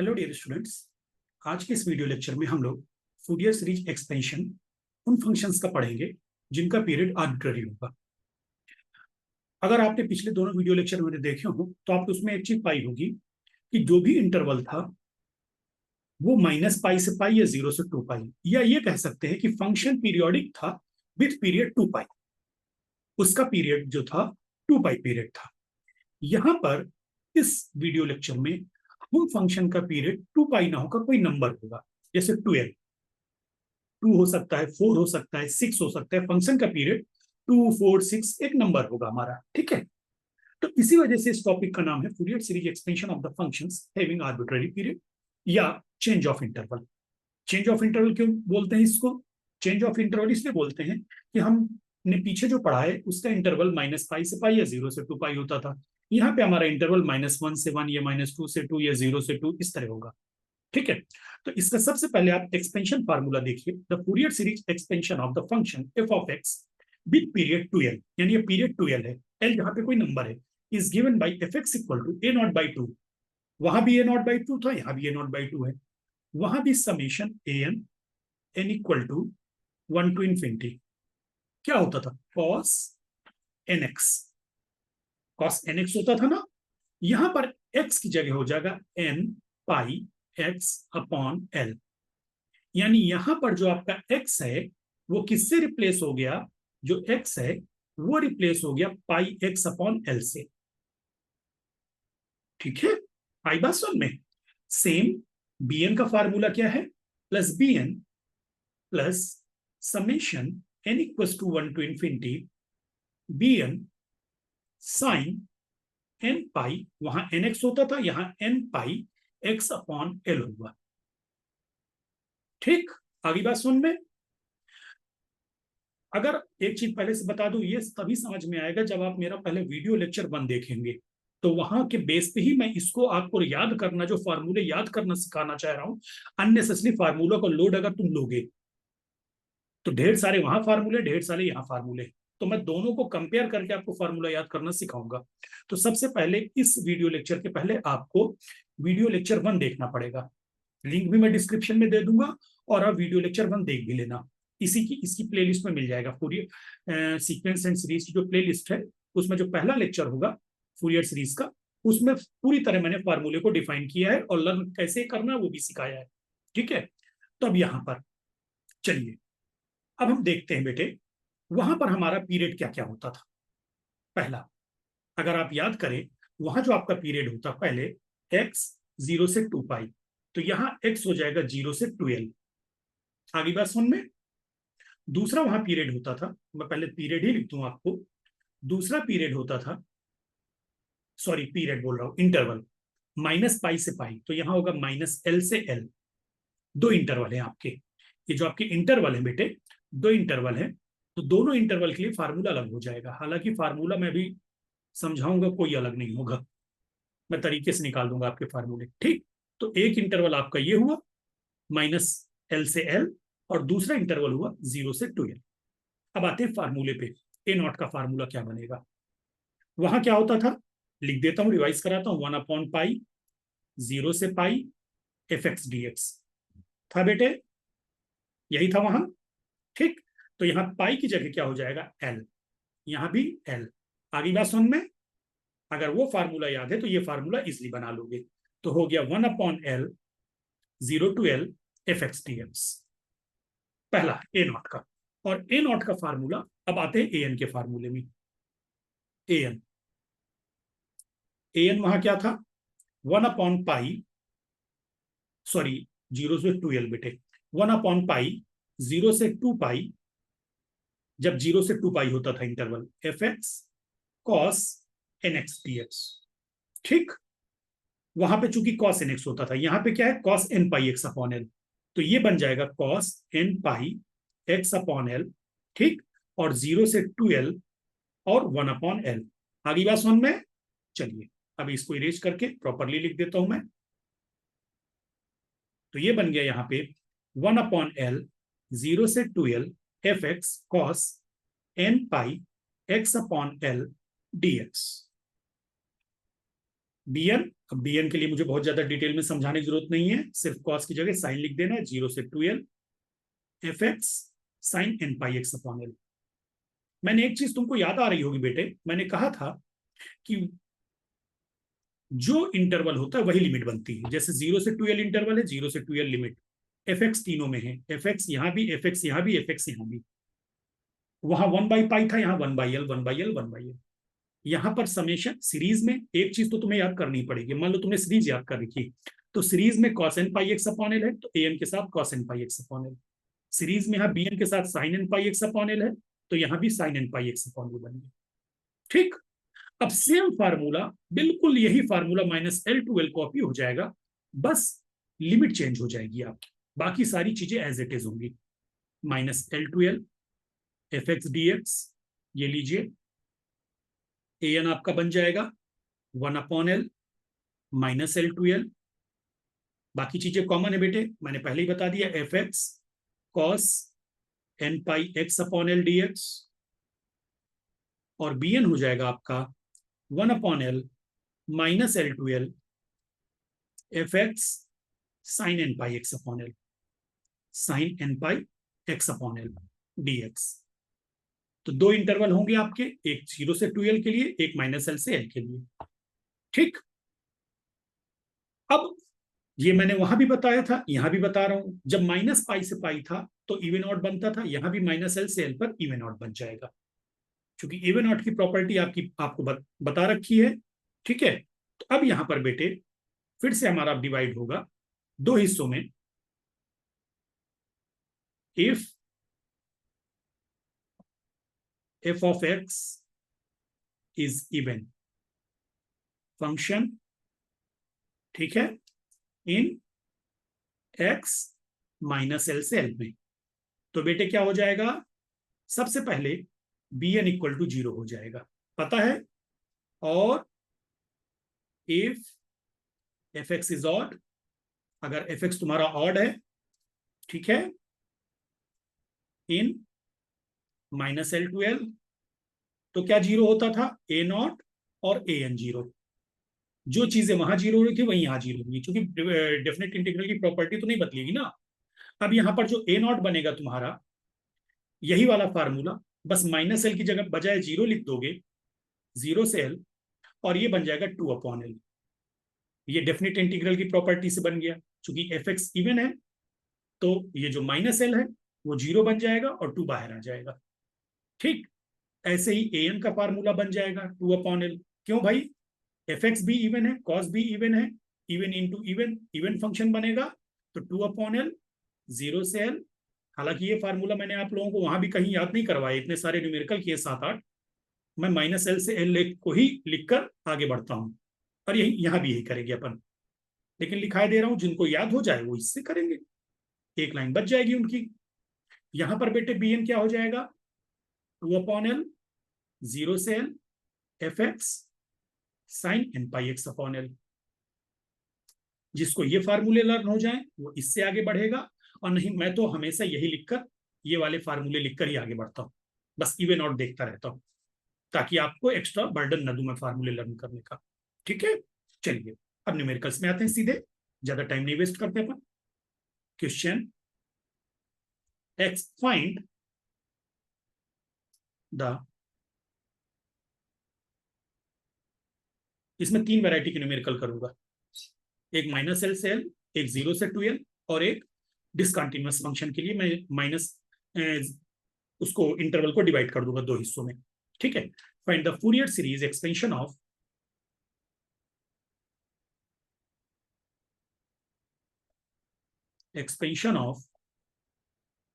Hello dear students. आज के इस वीडियो लेक्चर में हम लोग फूरियर सीरीज एक्सपेंशन उन फंक्शंस का पढ़ेंगे जिनका पीरियड आर्बिट्ररी होगा। अगर आपने पिछले दोनों वीडियो लेक्चर मेरे देखे हो तो आप उसमें एक चीज पाई होगी कि जो भी इंटरवल था वो -पाई से पाई या 0 से 2 पाई, या ये कह सकते हैं कि फंक्शन पीरियोडिक था विथ पीरियड 2 पाई। उसका पीरियड जो था 2 पाई पीरियड था। यहां पर इस वीडियो लेक्चर में हम फंक्शन का पीरियड 2 पाई ना होकर कोई नंबर होगा, जैसे 12, 2 हो सकता है, 4 हो सकता है, 6 हो सकता है। फंक्शन का पीरियड 2, 4, 6 एक नंबर होगा हमारा, ठीक है। तो इसी वजह से इस टॉपिक का नाम है Fourier series expansion of the functions having arbitrary period या change of interval. Change of interval क्यों बोलते हैं इसको? चेंज ऑफ इंटरवल इसलिए बोलते हैं कि हमने पीछे जो पढ़ा है उसका इंटरवल -पाई से पाई या 0 से 2 पाई होता था। यहाँ पे हमारा इंटरवल -1 से 1 या -2 से 2 या 0 से 2 इस तरह होगा, ठीक है। तो इसका सबसे पहले आप एक्सपेंशन फार्मूला देखिए। The Fourier series expansion of the function F of x with period 2l, यानी ये पीरियड 2l है, l जहां पे कोई नंबर है, is given by f x equal to a naught by 2। वहां भी ए नॉट बाई 2 था, यहां भी ए नॉट बाई 2 है। वहां भी summation a n equal to 1 to infinity क्या होता था, cos n x. Cos n x होता था ना। यहां पर एक्स की जगह हो जाएगा N pi x upon L, यानी यहां पर जो आपका एक्स है वो किससे रिप्लेस हो गया? जो एक्स है वो रिप्लेस हो गया पाई एक्स अपॉन एल से, ठीक है। आई बात समझ में? सेम bn का फार्मूला क्या है? Plus bn plus summation n equal to 1 to infinity bn sine n pi, वहां nx होता था, यहां n पाई x अपॉन एल होगा, ठीक। आगे बात सुन में। अगर एक चीज पहले से बता दूं, ये तभी समझ में आएगा जब आप मेरा पहले वीडियो लेक्चर 1 देखेंगे। तो वहां के बेस पे ही मैं इसको आपको याद करना, जो फार्मूले याद करना सिखाना चाह रहा हूं। अननेसेसरी फार्मूला को लोड अगर तुम लोगे तो ढेर सारे वहां फार्मूले, ढेर सारे यहाँ फार्मूले। तो मैं दोनों को कंपेयर करके आपको फार्मूला याद करना सिखाऊंगा। तो सबसे पहले इस वीडियो लेक्चर के पहले आपको वीडियो लेक्चर 1 देखना पड़ेगा। लिंक भी मैं डिस्क्रिप्शन में दे दूंगा और आप वीडियो लेक्चर 1 देख भी लेना। इसकी प्लेलिस्ट में मिल जाएगा। फूरियर सीक्वेंस एंड सीरीज की जो प्लेलिस्ट है उसमें जो पहला लेक्चर होगा फूरियर सीरीज का, उसमें पूरी तरह मैंने फार्मूले को डिफाइन किया है और लर्न कैसे करना वो भी सिखाया है, ठीक है। तो अब यहां पर चलिए, अब हम देखते हैं बेटे वहां पर हमारा पीरियड क्या क्या होता था। पहला, अगर आप याद करें, वहां जो आपका पीरियड होता पहले x 0 से 2 पाई, तो यहां x हो जाएगा 0 से 12। आगे बात सुन में। दूसरा वहां पीरियड होता था, मैं पहले पीरियड ही लिख दूं आपको। दूसरा पीरियड होता था, सॉरी पीरियड बोल रहा हूं, इंटरवल -पाई से पाई, तो यहां होगा -l से l। दो इंटरवल है आपके, ये जो आपके इंटरवल है बेटे, दो इंटरवल है। तो दोनों इंटरवल के लिए फार्मूला अलग हो जाएगा। हालांकि फार्मूला मैं भी समझाऊंगा, कोई अलग नहीं होगा, मैं तरीके से निकाल दूंगा आपके फार्मूले, ठीक। तो एक इंटरवल आपका ये हुआ -l से l, और दूसरा इंटरवल हुआ 0 से 2l। अब आते हैं फार्मूले पे। ए नॉट का फार्मूला क्या बनेगा? वहां क्या होता था, लिख देता हूं, रिवाइज कराता हूं। 1/पाई 0 से पाई एफ एक्स डी एक्स था बेटे, यही था वहां, ठीक। तो यहां पाई की जगह क्या हो जाएगा? एल, यहां भी एल। आगे बात सुन में। अगर वो फार्मूला याद है तो ये फार्मूला इजिली बना लोगे। तो हो गया 1/L 0 to l f x d x, पहला ए नॉट का। और ए नॉट का फार्मूला, अब आते हैं ए एन के फार्मूले में। ए एन वहां क्या था? 1/पाई, सॉरी 0 से 2l बेटे, 1/पाई 0 से 2 पाई, जब 0 से 2 पाई होता था interval, f x cos n x d x, ठीक। वहां पे चूंकि कॉस एन एक्स होता था, यहां पे क्या है? Cos n pi x upon L. तो ये बन जाएगा cos n pi x upon L, ठीक। और 0 से 2l और 1/L। आगे बात समझ में। चलिए अब इसको इरेज करके प्रॉपरली लिख देता हूं मैं। तो ये बन गया यहां पे 1/L 0 से 2l f x cos n pi x upon L d x. bn, अब bn के लिए मुझे बहुत ज्यादा डिटेल में समझाने की जरूरत नहीं है, सिर्फ cos की जगह साइन लिख देना है, 0 से 2l fx sin n pi x upon l। मैंने एक चीज तुमको याद आ रही होगी बेटे, मैंने कहा था कि जो इंटरवल होता है वही लिमिट बनती है। जैसे 0 से 2l इंटरवल है, 0 से 2l लिमिट, fx तीनों में है, fx यहां भी, fx यहां भी, fx यहां भी। वहां 1/पाई था, यहाँ 1/l 1/l 1/l। यहां पर समेशन सीरीज में एक चीज तो तुम्हें याद करनी पड़ेगी। मान लो तुमने सीरीज याद कर रखी, तो सीरीज में cos n पाई x अपॉन एल है, तो an के साथ cos n पाई x अपॉन एल। सीरीज में यहाँ bn के साथ sin n पाई x अपॉन एल है, तो यहाँ भी sin n पाई x अपॉन एल बन गया। ठीक। अब सेम फार्मूला, बिल्कुल यही formula -l to l copy हो जाएगा, बस लिमिट चेंज हो जाएगी आपकी, बाकी सारी चीजें एज इट इज होंगी। -l to l fx dx, ये लीजिए, an आपका बन जाएगा 1/l -l to l। बाकी चीजें कॉमन है बेटे, मैंने पहले ही बता दिया, fx cos n पाई x अपॉन एल dx, और bn हो जाएगा आपका 1/l -l to l fx sin n pi x upon L, sin n pi x upon L dx। तो दो इंटरवल होंगे आपके, एक 0 से 2l के लिए, एक -l से l के लिए। ठीक। अब ये मैंने वहां भी बताया था, यहां भी बता रहा हूं, जब -पाई से पाई था तो इवन ऑड बनता था, यहां भी -l से l पर इवन ऑड बन जाएगा, क्योंकि इवन ऑड की प्रॉपर्टी आपको बता रखी है। ठीक है। तो अब यहां पर बेटे फिर से हमारा डिवाइड होगा दो हिस्सों में। If f of x is even function, ठीक है, इन x -l से l में, तो बेटे क्या हो जाएगा, सबसे पहले bn इक्वल टू 0 हो जाएगा, पता है। और इफ fx इज ऑड, अगर fx तुम्हारा ऑड है, ठीक है, इन -l to l, तो क्या 0 होता था, a0 और an 0। जो चीजें वहां 0 हो रही थी वही यहां 0 होंगी, क्योंकि डेफिनेट इंटीग्रल की प्रॉपर्टी तो नहीं बदलेगी ना। अब यहां पर जो a0 बनेगा तुम्हारा, यही वाला फार्मूला, बस -l की जगह बजाय 0 लिख दोगे, 0 से l, और ये बन जाएगा 2/l। ये डेफिनेट इंटीग्रल की प्रॉपर्टी से बन गया, क्योंकि fx इवन है, तो ये जो -l है वो 0 बन जाएगा और 2 बाहर आ जाएगा। ठीक। ऐसे ही an का फार्मूला बन जाएगा 2/l। क्यों भाई, fx भी इवन है, cos भी इवन है, even into even, even function बनेगा, तो 2/l 0 से l। हालांकि ये फार्मूला मैंने आप लोगों को वहां भी कहीं याद नहीं करवाया, इतने सारे न्यूमेरिकल किए 7-8, मैं -l से l को ही लिखकर आगे बढ़ता हूं, और यही यहां भी यही करेंगे अपन। लेकिन लिखाई दे रहा हूं, जिनको याद हो जाए वो इससे करेंगे, एक लाइन बच जाएगी उनकी। यहां पर बेटे bn क्या हो जाएगा, 2/l 0 से l fx sin n पाई x अपॉन एल। जिसको ये फार्मूले लर्न हो जाए वो इससे आगे बढ़ेगा, और नहीं मैं तो हमेशा यही लिखकर, ये वाले फार्मूले लिखकर ही आगे बढ़ता हूँ, बस इवन और देखता रहता हूँ, ताकि आपको एक्स्ट्रा बर्डन न दूं मैं फार्मूले लर्न करने का। ठीक है। चलिए अब न्यूमेरिकल्स में आते हैं सीधे, ज्यादा टाइम नहीं वेस्ट करते अपन। क्वेश्चन एक्स, फाइंड द, इसमें 3 वैरायटी के न्यूमेरिकल करूंगा, एक -l से l, एक 0 से 2l, और एक डिसकंटिन्यूअस फंक्शन के लिए मैं माइनस उसको इंटरवल को डिवाइड कर दूंगा दो हिस्सों में। ठीक है। Find the Fourier series expansion of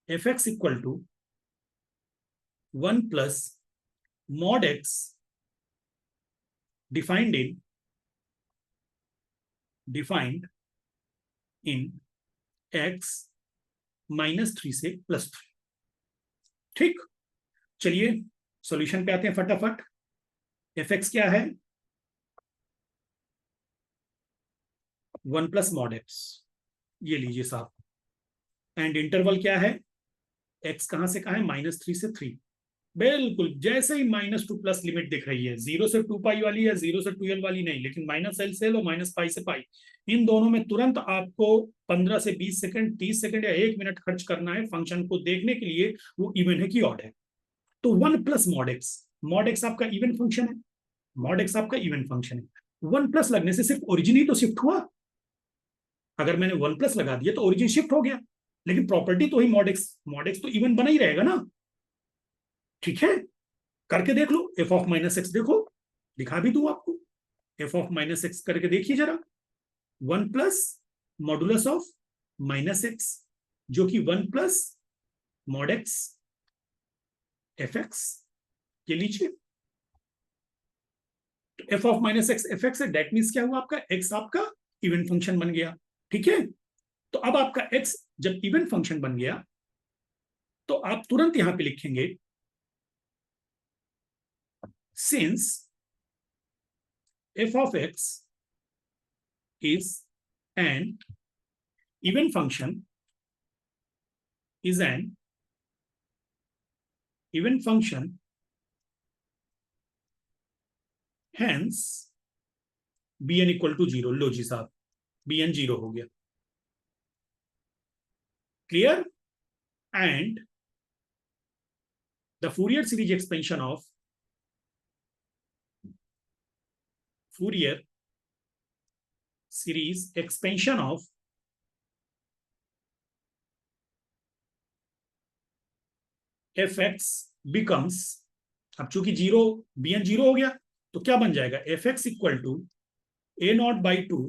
fx equal to 1 plus mod x defined in x -3 से +3। ठीक। चलिए सॉल्यूशन पे आते हैं फटाफट। fx क्या है, 1 प्लस mod x, ये लीजिए साहब। एंड इंटरवल क्या है, x कहां से कहां है, -3 से 3, बिल्कुल, जैसे ही माइनस टू प्लस लिमिट दिख रही है, 0 से 2 पाई वाली है, 0 से 2l वाली नहीं, लेकिन माइनस एल से एल और माइनस पाई से पाई, इन दोनों में तुरंत आपको 15 से 20 सेकंड, 30 सेकंड या 1 मिनट खर्च करना है फंक्शन को देखने के लिए वो इवन है कि ऑड है। तो 1 plus mod x, mod x आपका इवन फंक्शन है, मॉड एक्स आपका इवन फंक्शन है। 1 प्लस लगने से सिर्फ ओरिजिन ही तो शिफ्ट हुआ। अगर मैंने 1 प्लस लगा दिया तो ओरिजिन शिफ्ट हो गया, लेकिन प्रॉपर्टी तो ही मॉड एक्स तो इवन बना ही रहेगा ना। ठीक है, करके देख लो, एफ ऑफ माइनस एक्स देखो, दिखा भी दू आपको, एफ ऑफ माइनस एक्स करके देखिए जरा। 1 plus modulus of minus x, जो कि 1 plus mod x F x, ये लीजिए। तो F of minus x F x है, डेट मीन्स क्या हुआ, आपका एक्स आपका इवन फंक्शन बन गया। ठीक है, तो अब आपका एक्स जब इवन फंक्शन बन गया तो आप तुरंत यहां पे लिखेंगे, since f of x is an even function, is an even function, hence bn equal to 0। लो जी साहब, bn 0 हो गया, clear. And the Fourier series expansion of Fourier series expansion of fx becomes, अब चूंकि 0 bn 0 हो गया तो क्या बन जाएगा, fx equal to a naught by two.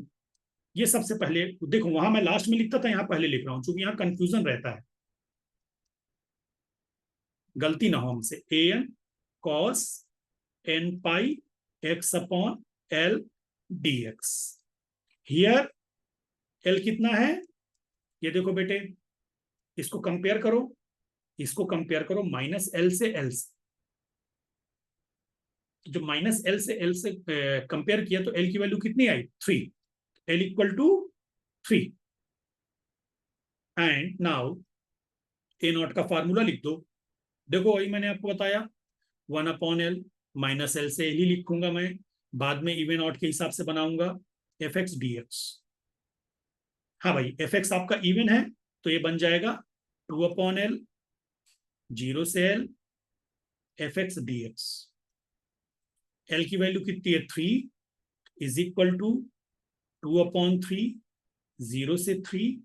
ये सबसे पहले देखो, वहां मैं लास्ट में लिखता था, यहां पहले लिख रहा हूं क्योंकि यहां कंफ्यूजन रहता है, गलती ना हो हमसे। A n cos n pi x upon L d x. Here L कितना है, ये देखो बेटे, इसको कंपेयर करो, इसको कंपेयर करो माइनस एल से एल से, जो माइनस एल से एल से कंपेयर किया तो एल की वैल्यू कितनी आई, 3, l equal to 3। And now a naught का फार्मूला लिख दो, देखो वही मैंने आपको बताया, 1 अपॉन एल, माइनस एल से एल ही लिखूंगा मैं, बाद में इवन नॉट के हिसाब से बनाऊंगा एफ एक्स डी एक्स। हाँ भाई, एफ एक्स आपका इवन है तो ये बन जाएगा 2 अपॉन एल, 0 से L, f x d x. L की वैल्यू कितनी है, 3, इज इक्वल टू 2 अपॉन 3, 0 से 3।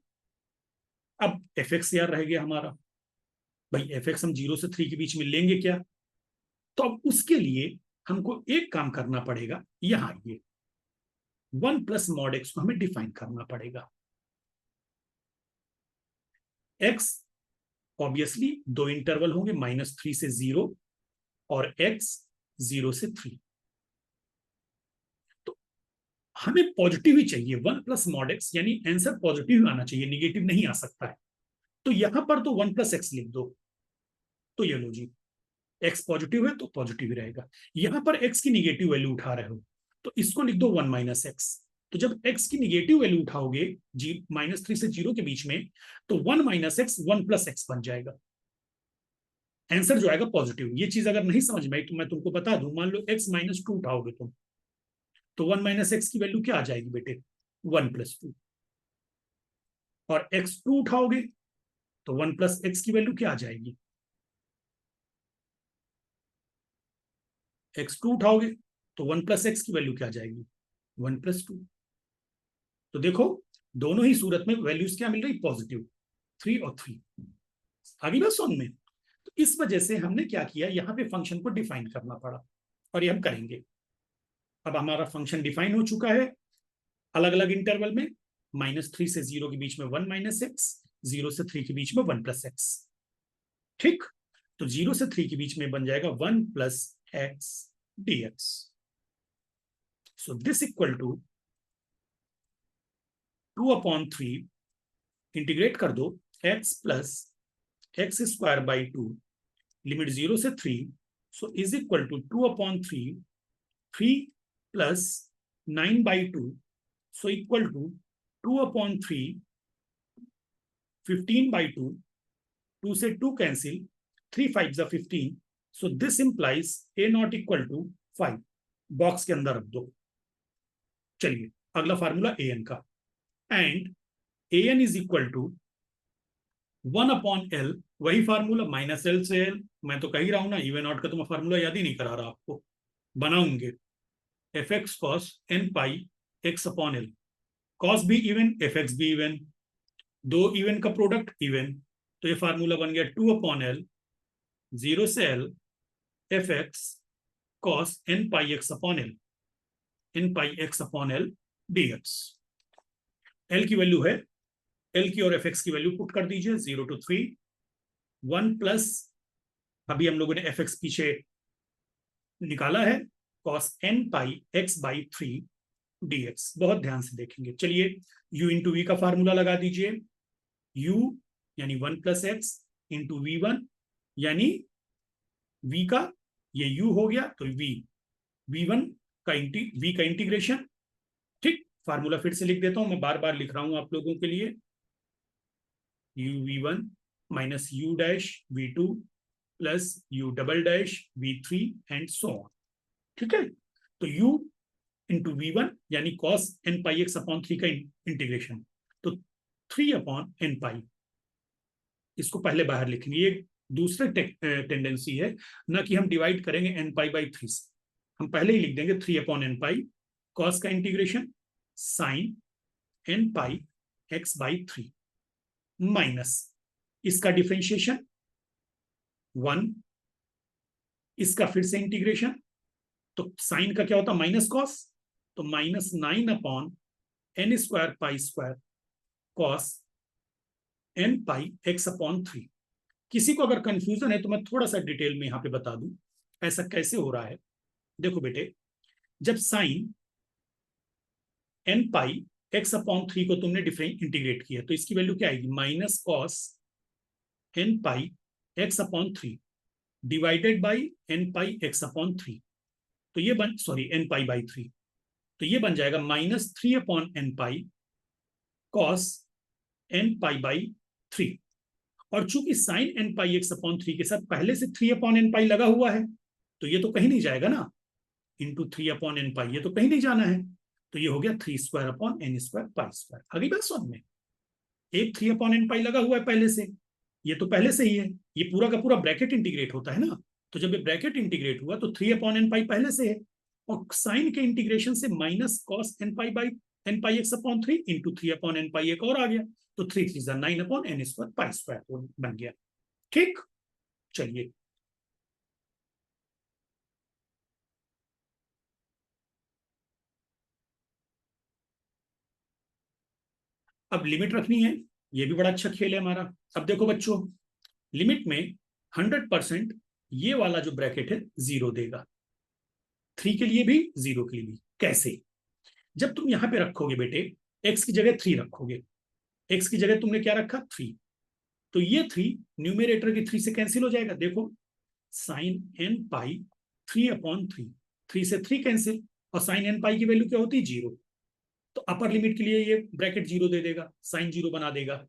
अब एफ एक्स यार रह गया हमारा, भाई एफ एक्स हम 0 से 3 के बीच में लेंगे क्या, तो अब उसके लिए हमको एक काम करना पड़ेगा, यहां ये 1 प्लस मॉड एक्स को हमें डिफाइन करना पड़ेगा। एक्स ऑब्वियसली दो इंटरवल होंगे, -3 से 0 और एक्स 0 से 3। तो हमें पॉजिटिव ही चाहिए, 1 प्लस मॉड एक्स, यानी आंसर पॉजिटिव आना चाहिए, निगेटिव नहीं आ सकता है। तो यहां पर तो 1 प्लस एक्स लिख दो, तो ये लो जी, एक्स पॉजिटिव है तो पॉजिटिव ही रहेगा। यहां पर एक्स की निगेटिव वैल्यू उठा रहे हो तो इसको लिख दो 1 माइनस एक्स। तो जब एक्स की निगेटिव वैल्यू उठाओगे जी -3 से 0 के बीच में, तो 1 माइनस एक्स 1 प्लस एक्स बन जाएगा, आंसर जो आएगा पॉजिटिव। ये चीज अगर नहीं समझ में आई तो मैं तुमको बता दूं, मान लो एक्स -2 उठाओगे तुम, तो 1 माइनस एक्स की वैल्यू क्या आ जाएगी बेटे, 1 प्लस 2। और x2 उठाओगे तो 1 प्लस एक्स की वैल्यू क्या आ जाएगी, x2 उठाओगे तो 1 प्लस एक्स की वैल्यू क्या आ जाएगी, 1 प्लस 2। तो देखो दोनों ही सूरत में वैल्यूज क्या मिल रही, पॉजिटिव, 3 और 3। आगे बात समझ में। तो इस वजह से हमने क्या किया, यहाँ पे फंक्शन को डिफाइन करना पड़ा, और ये हम करेंगे। अब हमारा फंक्शन डिफाइन हो चुका है अलग अलग इंटरवल में, -3 से 0 के बीच में 1 माइनस एक्स, 0 से 3 के बीच में 1 प्लस एक्स। ठीक, तो 0 से 3 के बीच में बन जाएगा 1 plus x d x. So this equal to 2 upon 3, integrate कर दो, x plus x square by 2, limit 0 से 3, so is equal to 2 upon 3, 3 plus 9 by 2, so equal to 2 upon 3, 15 by 2, 2 से 2 cancel, 3 5 15, so this implies a naught equal to 5, box के अंदर रख दो। चलिए अगला फार्मूला ए एन का, and a n is equal to 1/L, वही formula -L से L। मैं तो कह ही रहा हूं ना, इवन नॉट का तो मैं फार्मूला याद ही नहीं करा रहा आपको, बनाऊंगे। F x cos n pi x/L, cos भी इवन एफ एक्स भी इवन, दो इवन का प्रोडक्ट इवन, तो ये फार्मूला बन गया 2/L 0 से L f x cos n pi x/L, n pi x/L dx। L की वैल्यू है, L की और एफ एक्स की वैल्यू पुट कर दीजिए 0 to 3, 1 प्लस, अभी हम लोगों ने एफ एक्स पीछे निकाला है, cos n पाई x/3 dx। बहुत ध्यान से देखेंगे। चलिए u इंटू वी का फार्मूला लगा दीजिए, u यानी 1 प्लस एक्स इंटू v1, यानी v का ये u हो गया तो v1 का v का इंटीग्रेशन। ठीक, फार्मूला फिर से लिख देता हूं, मैं बार बार लिख रहा हूं आप लोगों के लिए, u v1 minus u dash v2 plus u double dash v3 and so on. ठीक है, तो u इंटू v1 यानी cos n पाई x/3 का इंटीग्रेशन, तो 3/n पाई, इसको पहले बाहर लिखेंगे। ये दूसरे टेंडेंसी है ना कि हम डिवाइड करेंगे n पाई बाई 3 से, हम पहले ही लिख देंगे 3/n पाई, cos का इंटीग्रेशन साइन n पाई x/3 माइनस इसका डिफरेंशिएशन 1, इसका फिर से इंटीग्रेशन, तो साइन का क्या होता है माइनस कॉस, तो -9/n² pi square cos n पाई x/3। किसी को अगर कंफ्यूजन है तो मैं थोड़ा सा डिटेल में यहां पे बता दूं ऐसा कैसे हो रहा है। देखो बेटे, जब साइन n पाई x/3 को तुमने डिफरेंट इंटीग्रेट किया तो इसकी वैल्यू क्या आएगी, minus cos n pi x/3 divided by n pi x/3, तो ये बन, सॉरी n पाई बाई 3, तो ये बन जाएगा -3/n pi cos n pi by 3। और चूंकि साइन n पाई x/3 के साथ पहले से 3/n पाई लगा हुआ है, तो ये तो कहीं नहीं जाएगा ना, इंटू 3/n पाई, ये तो कहीं नहीं जाना है, तो ये हो गया 3² पाई स्क्वायर। आगे बात समझ में, एक 3/n पाई लगा हुआ है पहले से, ये तो पहले से ही है, ये पूरा का पूरा ब्रैकेट इंटीग्रेट होता है ना, तो जब ये ब्रैकेट इंटीग्रेट हुआ तो 3/n पाई पहले से है, और साइन के इंटीग्रेशन से माइनस कॉस n पाई x/3 इंटू 3/n पाई एक और आ गया, तो 3 3 9/n² पाई स्क्वायर बन गया। ठीक, चलिए अब लिमिट रखनी है, ये भी बड़ा अच्छा खेल है हमारा। अब देखो बच्चों, लिमिट में 100% ये वाला जो ब्रैकेट है 0 देगा, 3 के लिए भी 0 के लिए भी। कैसे, जब तुम यहां पे रखोगे बेटे, x की जगह 3 रखोगे, x की जगह तुमने क्या रखा 3, तो ये 3 न्यूमेरेटर की 3 से कैंसिल हो जाएगा। देखो साइन n पाई 3/3, 3 से 3 कैंसिल, और साइन n पाई की वैल्यू क्या होती है 0, तो अपर लिमिट के लिए ये ब्रैकेट 0 दे देगा, साइन 0 बना देगा।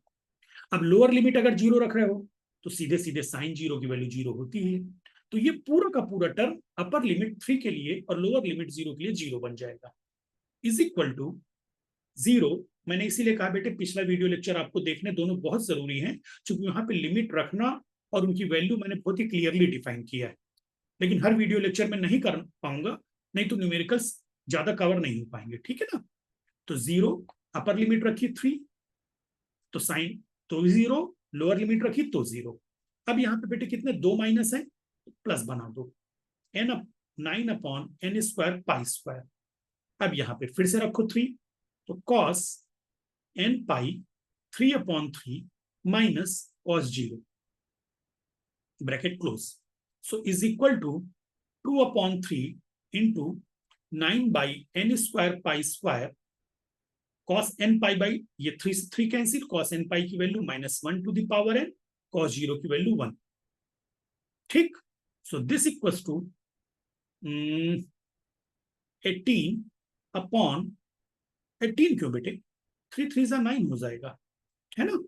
अब लोअर लिमिट अगर 0 रख रहे हो तो सीधे सीधे साइन 0 की वैल्यू 0 होती है, तो ये पूरा का पूरा टर्म अपर लिमिट 3 के लिए और लोअर लिमिट 0 के लिए 0 बन जाएगा, इज इक्वल टू 0। मैंने इसीलिए कहा बेटे पिछला वीडियो लेक्चर आपको देखने दोनों बहुत जरूरी हैं, क्योंकि वहां पे लिमिट रखना और उनकी वैल्यू मैंने बहुत ही क्लियरली डिफाइन किया है, लेकिन हर वीडियो लेक्चर में नहीं कर पाऊंगा, नहीं तो न्यूमेरिकल्स ज्यादा कवर नहीं हो पाएंगे। ठीक है ना, तो 0 अपर लिमिट रखी 3, तो साइन तो 0, लोअर लिमिट रखी तो 0। अब यहाँ पे बेटे कितने दो माइनस है, प्लस बना दो, n 9/n² पाई स्क्वायर। अब यहाँ पे फिर से रखो 3, तो cos n pi 3/3 minus cos 0 bracket close, so is equal to 2/3 into 9/n² pi square cos n pi by, ये 3 से 3 कैंसिल, cos n पाई की value -1 to the power n, cos 0 की वैल्यू 1। ठीक, सो दिस इक्वल्स टू 18/18 क्यों बेटे, 3 3 जा 9 हो जाएगा, है ना।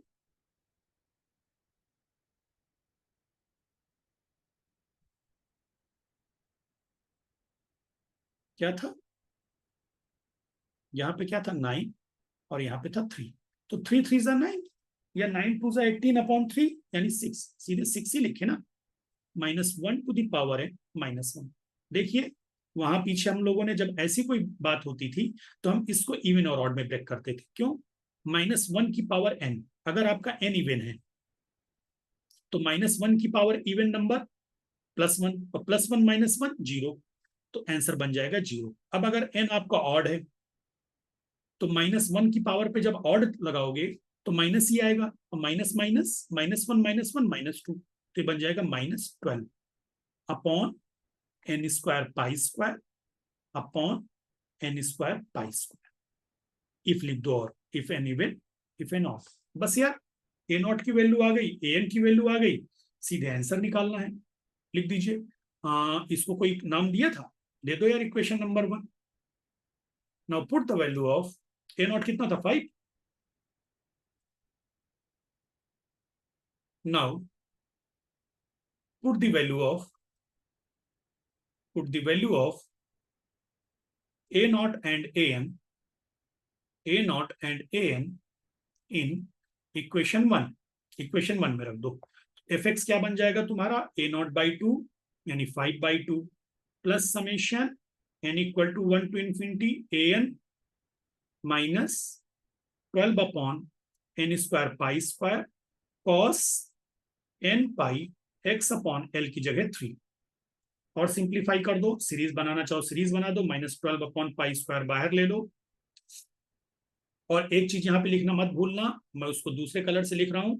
क्या था, यहाँ पे क्या था 9 और यहाँ पे था 3, तो 3 3 जा 9 या 9 2 जा 18/3 यानी 6, सीधे 6 ही लिखे ना, -1 टू द पावर है -1। देखिए वहां पीछे हम लोगों ने जब ऐसी कोई बात होती थी तो हम इसको इवन और ऑड में ब्रेक करते थे, क्यों, -1 की पावर n, अगर आपका n इवन है तो -1 की पावर इवन नंबर +1, और +1 -1 0, तो आंसर बन जाएगा 0। अब अगर n आपका ऑड है तो -1 की पावर पे जब ऑड लगाओगे तो माइनस ही आएगा, और माइनस माइनस -1 -1 -2, तो ये बन जाएगा -12 upon n square pi square upon n square pi square. If लिख दो, और if n even if n odd, बस यार ए नॉट की वैल्यू आ गई, ए एन की वैल्यू आ गई, सीधे आंसर निकालना है। लिख दीजिए, इसको कोई नाम दिया था, दे दो यार, equation number 1। Now put the value of A not, कितना था 5, now put the value of a naught and an in equation 1 में रख दो। एफ एक्स क्या बन जाएगा तुम्हारा, a0/2 यानी 5/2 plus summation n equal to 1 to infinity an minus 12/n² pi square cos n pi x upon l की जगह 3, और सिंप्लीफाई कर दो, सीरीज बनाना चाहो सीरीज बना दो, -12/π² बाहर ले लो। और एक चीज यहां पे लिखना मत भूलना, मैं उसको दूसरे कलर से लिख रहा हूं,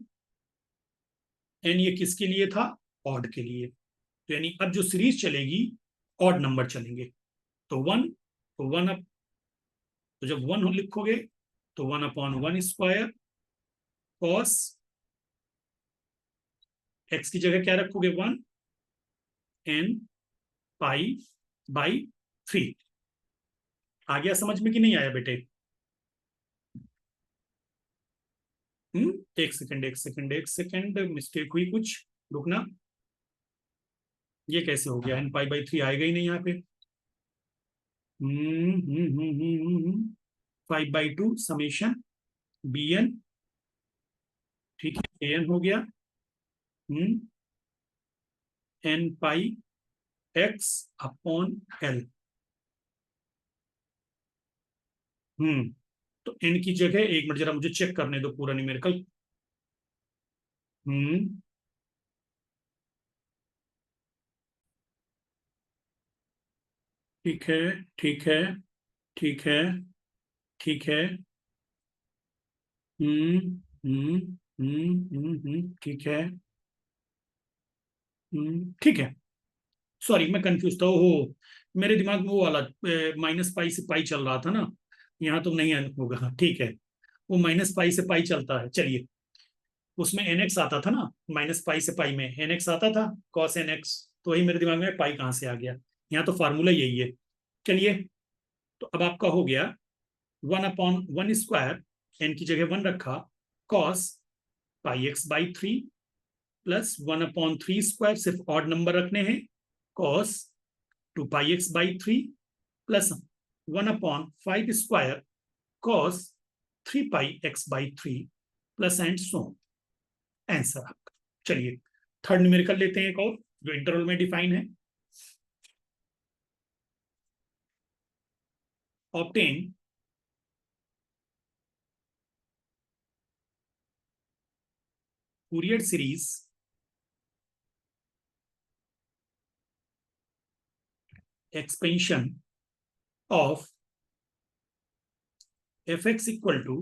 एन ये किसके लिए था, ऑड के लिए, तो यानी अब जो सीरीज चलेगी ऑड नंबर चलेंगे, तो 1, तो 1 अप, तो जब 1 लिखोगे तो 1/1² कॉस एक्स की जगह क्या रखोगे 1 n π/3। आ गया समझ में कि नहीं आया बेटे? एक सेकंड मिस्टेक हुई कुछ, रुकना, ये कैसे हो गया, n π/3 आएगा ही नहीं यहाँ पे। 5/2 समेशन bn, ठीक है, an हो गया, n पाई x अपॉन l, तो n की जगह, एक मिनट जरा मुझे चेक करने दो पूरा न्यूमेरिकल। ठीक है, ठीक है, ठीक है, ठीक है, ठीक है, ठीक है। सॉरी मैं कंफ्यूज था, हो मेरे दिमाग में वो वाला -π से पाई चल रहा था ना, यहाँ तो नहीं होगा, ठीक है, वो -π से पाई चलता है, चलिए, उसमें nx आता था ना, -π से पाई में nx आता था, cos nx, तो वही मेरे दिमाग में पाई कहाँ से आ गया, यहाँ तो फार्मूला यही है। चलिए, तो अब आपका हो गया 1/1² n की जगह 1 रखा, cos πx/3 प्लस 1/3² सिर्फ ऑड नंबर रखने हैं, cos 2πx/3 plus 1/5² cos 3πx/3 plus and so, answer आपका। चलिए थर्ड न्यूमेरिकल लेते हैं एक और, जो इंटरवल में डिफाइन है। Obtain Fourier series expansion of fx equal to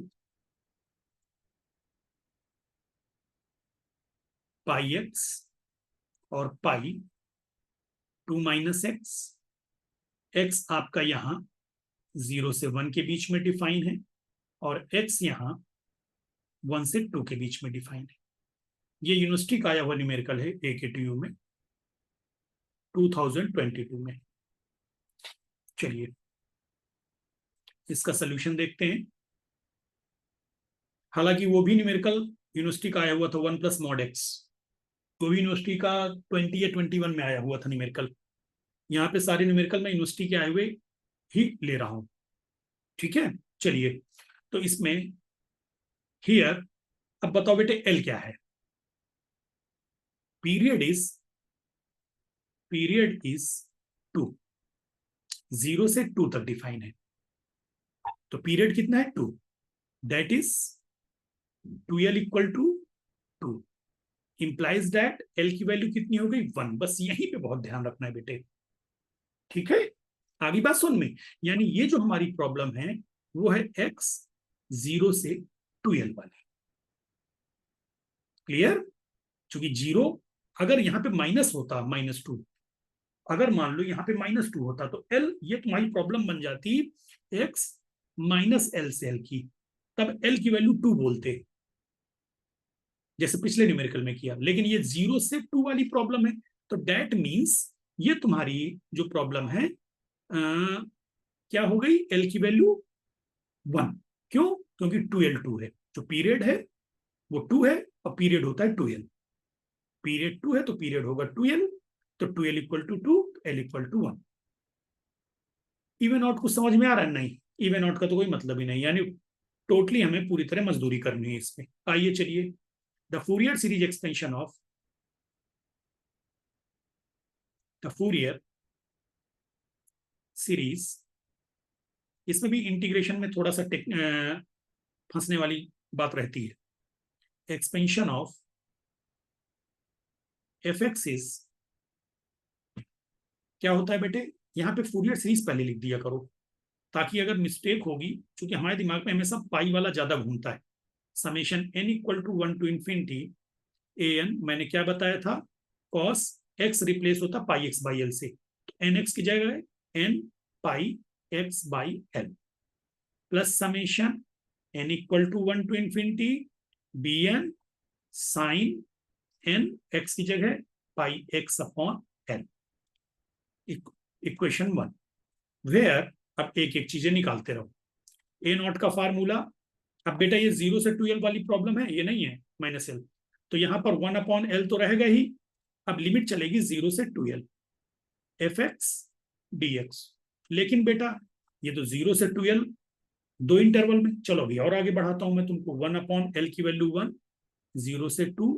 πx और पाई 2 - x, x आपका यहाँ 0 से 1 के बीच में डिफाइन है, और x यहाँ 1 से 2 के बीच में डिफाइन है। ये यूनिवर्सिटी का आया हुआ न्यूमेरिकल है AKTU में 2022 में। चलिए इसका सोल्यूशन देखते हैं। हालांकि वो भी न्यूमेरिकल यूनिवर्सिटी का आया हुआ था 1 + mod x, वो भी यूनिवर्सिटी का 20 या 21 में आया हुआ था न्यूमेरिकल। यहाँ पे सारे न्यूमेरिकल में यूनिवर्सिटी के आए हुए ही ले रहा हूं, ठीक है। चलिए, तो इसमें हियर, अब बताओ बेटे एल क्या है। पीरियड इज 2, 0 से 2 तक डिफाइन है। तो पीरियड कितना है 2, that is 2l equal to 2, implies that l की वैल्यू कितनी हो गई 1। बस यहीं पे बहुत ध्यान रखना है बेटे, ठीक है। आगे बात सुन में, यानी ये जो हमारी प्रॉब्लम है वो है x 0 से 2l वाली। क्लियर? क्योंकि 0 अगर यहां पे माइनस होता, -2, अगर मान लो यहाँ पे -2 होता तो l, ये तुम्हारी प्रॉब्लम बन जाती x -l से l की, तब l की वैल्यू 2 बोलते, जैसे पिछले न्यूमेरिकल में किया। लेकिन ये 0 से 2 वाली प्रॉब्लम है, तो डेट मीन्स ये तुम्हारी जो प्रॉब्लम है क्या हो गई, l की वैल्यू 1। क्यों? क्योंकि 2l 2 है, जो पीरियड है वो 2 है और पीरियड होता है 2l। पीरियड 2 है तो पीरियड होगा 2l, तो 2l equal to 2, l equal to 1। Even out कुछ समझ में आ रहा है? नहीं, इवन आउट का तो कोई मतलब ही नहीं, यानी टोटली हमें पूरी तरह मजदूरी करनी है इसमें। आइए चलिए, the Fourier series expansion of the Fourier series, इसमें भी इंटीग्रेशन में थोड़ा सा फंसने वाली बात रहती है। Expansion of F x is, क्या होता है बेटे, यहां पे फूरियर सीरीज पहले लिख दिया करो, ताकि अगर मिस्टेक होगी, क्योंकि हमारे दिमाग में हमेशा पाई वाला ज्यादा घूमता है। Summation n equal to 1 to infinity an, मैंने क्या बताया था, cos x रिप्लेस होता पाई एक्स बाई एल से, तो एन एक्स की जगह n pi x by L, plus summation n equal to 1 to infinity bn sine n, x की जगह pi x upon L, equation 1। Where, अब एक एक चीजें निकालते रहो। ए नॉट का फार्मूला, अब बेटा ये 0 से 2l वाली प्रॉब्लम है, ये नहीं है -l, तो यहां पर 1 अपॉन l तो रहेगा ही। अब लिमिट चलेगी 0 से 2l f x d x. लेकिन बेटा ये तो 0 से 2l दो इंटरवल में, चलो अभी और आगे बढ़ाता हूं मैं तुमको। 1 अपॉन l की वैल्यू 1, 0 से 2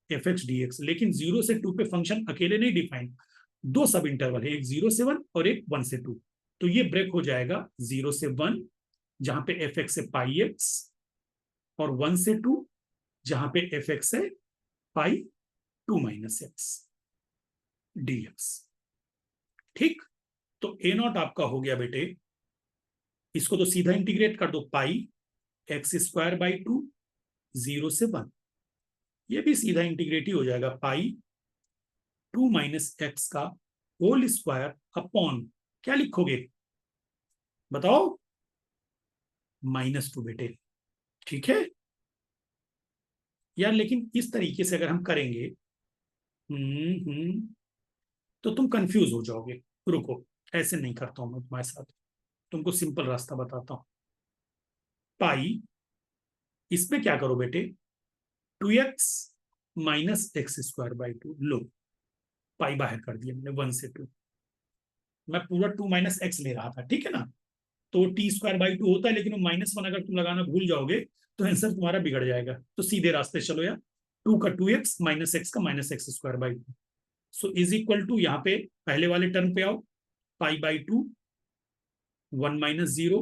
एफ एक्स डी एक्स। लेकिन 0 से 2 पे फंक्शन अकेले नहीं डिफाइन, दो सब इंटरवल है, एक 0 से 1 और एक 1 से 2। तो ये ब्रेक हो जाएगा 0 से 1, जहां पे एफ एक्स है पाई एक्स, और 1 से 2, जहां पे एफ एक्स है पाई 2 माइनस एक्स डी एक्स। ठीक, तो ए नॉट आपका हो गया बेटे, इसको तो सीधा इंटीग्रेट कर दो, पाई एक्स स्क्वायर बाई 2, 0 से 1, ये भी सीधा इंटीग्रेट ही हो जाएगा, पाई 2 माइनस एक्स का होल स्क्वायर अपॉन, क्या लिखोगे बताओ, -2 बेटे। ठीक है यार, लेकिन इस तरीके से अगर हम करेंगे तो तुम कंफ्यूज हो जाओगे। रुको, ऐसे नहीं करता हूं मैं तुम्हारे साथ, तुमको सिंपल रास्ता बताता हूं। पाई, इसमें क्या करो बेटे, 2x minus x square by 2 लो, पाई बाहर कर दिया मैंने 1 से 2, मैं पूरा 2 माइनस एक्स ले रहा था, ठीक है ना। तो टी स्क्वायर बाई 2 होता है, लेकिन वो -1 अगर तुम लगाना भूल जाओगे तो आंसर तुम्हारा बिगड़ जाएगा। तो सीधे रास्ते चलो यार, 2 का 2x माइनस एक्स का minus x square by 2, so is equal to, यहाँ पे पहले वाले टर्म पे आओ, पाई बाई 2, 1 माइनस 0,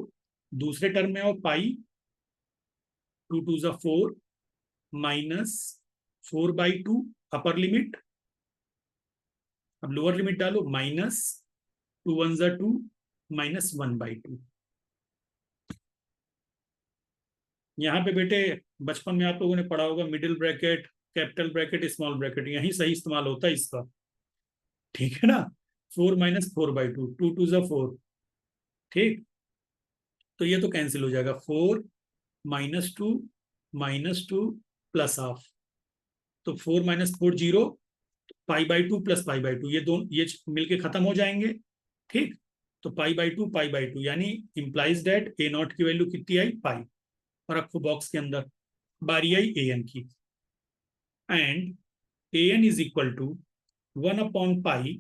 दूसरे टर्म में आओ, पाई 2 टू जा 4 माइनस 4 बाई 2, अपर लिमिट, अब लोअर लिमिट डालो, माइनस 2 1 जा 2 माइनस 1 बाई 2। यहाँ पे बेटे बचपन में आप लोगों ने पढ़ा होगा, middle bracket, capital bracket, small bracket, यही सही इस्तेमाल होता है इसका, ठीक है ना। 4 माइनस 4 बाई 2, 2 टू जा 4, ठीक, तो ये तो कैंसिल हो जाएगा, 4 माइनस टू प्लस हाफ, तो 4 minus 4 0, pi by 2 plus pi by 2, ये दोनों ये मिलके खत्म हो जाएंगे, ठीक। तो पाई बाई टू, यानी इंप्लाइज डेट ए नॉट की वैल्यू कितनी आई, पाई, और रखो बॉक्स के अंदर। बारी आई ए एन की, and a n is equal to 1 upon pi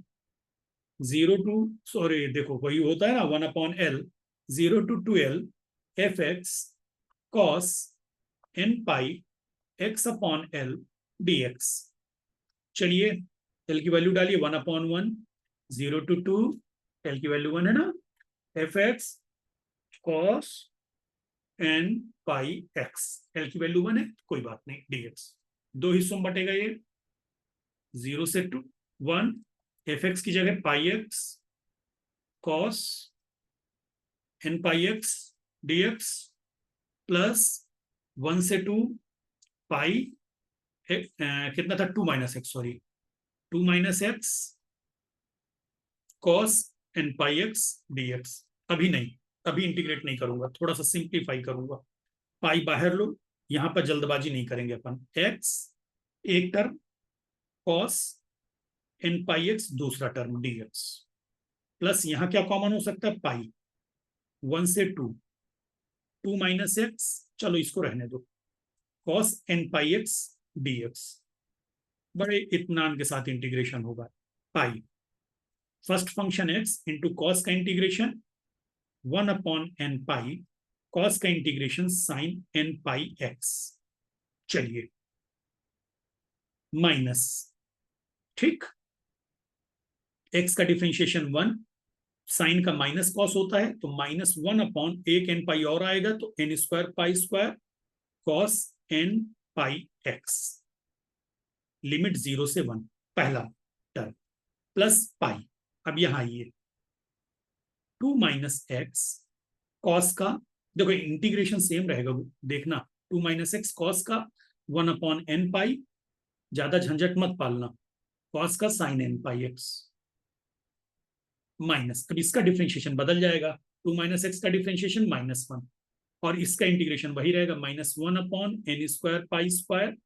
0 to, sorry देखो वही होता है ना 1 upon l, 0 to 12 fx cos n pi x upon l dx। चलिए एल की वैल्यू डालिए 1/1, 0 to 2, एल की वैल्यू 1 है ना, F x cos n pi x, L की वैल्यू 1 है, कोई बात नहीं, dx। दो हिस्सों में बटेगा ये, 0 से 2 1, एफ एक्स की जगह pi x cos n pi x dx plus 1 से 2 पाई कितना था, 2 minus x, sorry 2 minus x cos n pi x dx। अभी नहीं, अभी इंटीग्रेट नहीं करूंगा, थोड़ा सा सिंप्लीफाई करूंगा। पाई बाहर लो, यहां पर जल्दबाजी नहीं करेंगे अपन। एक्स एक term, cos n pi x दूसरा टर्म dx, प्लस यहां क्या कॉमन हो सकता है, पाई 1 से 2, 2 माइनस एक्स, चलो इसको रहने दो, cos n pi x dx। बड़े इत्मीनान के साथ इंटीग्रेशन होगा। Pi first function x into cos का इंटीग्रेशन 1/n पाई, कॉस का integration sine n pi x. चलिए माइनस, ठीक, एक्स का डिफरेंशिएशन 1, साइन का माइनस कॉस होता है तो -1/, एक एन पाई और आएगा तो n square pi square cos n pi x, limit 0 से 1, पहला टर्म, प्लस पाई। अब यहां आइए, 2 माइनस एक्स कॉस का, देखो इंटीग्रेशन सेम रहेगा, देखना, 2 माइनस एक्स कॉस का 1/n पाई, ज्यादा झंझट मत पालना, कॉस का sign n pi x minus, अब इसका डिफरेंशिएशन बदल जाएगा, 2 माइनस एक्स का डिफरेंशिएशन -1, और इसका इंटीग्रेशन वही रहेगा, -1/n square pi square,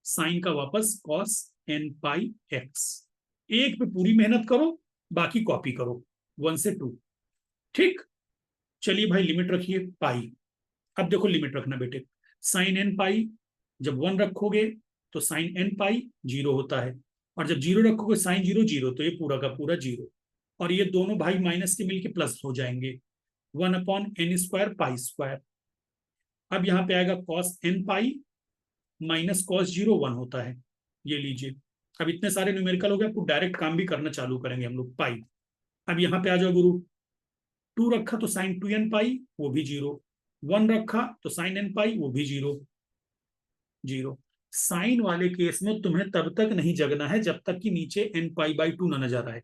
sign का वापस कॉस एन पाई एक्स। एक पे पूरी मेहनत करो, बाकी कॉपी करो 1 से 2, ठीक। चलिए भाई लिमिट रखिए पाई। अब देखो लिमिट रखना बेटे, साइन एन पाई जब 1 रखोगे तो साइन एन पाई 0 होता है, और जब 0 रखोगे साइन 0 0, तो ये पूरा का पूरा 0, और ये दोनों भाई माइनस के मिलके प्लस हो जाएंगे, 1/n स्क्वायर पाई स्क्वायर। अब यहाँ पे आएगा cos n pi minus cos 0 1 होता है, ये लीजिए। अब इतने सारे न्यूमेरिकल हो गए, आपको डायरेक्ट काम भी करना चालू करेंगे हम लोग, पाई। अब यहाँ पे आ जाओ गुरु, 2 रखा तो साइन 2n पाई वो भी 0, 1 रखा तो साइन n पाई वो भी 0 0। साइन वाले केस में तुम्हें तब तक नहीं जगना है जब तक कि नीचे n पाई बाई 2 ना नजर आए।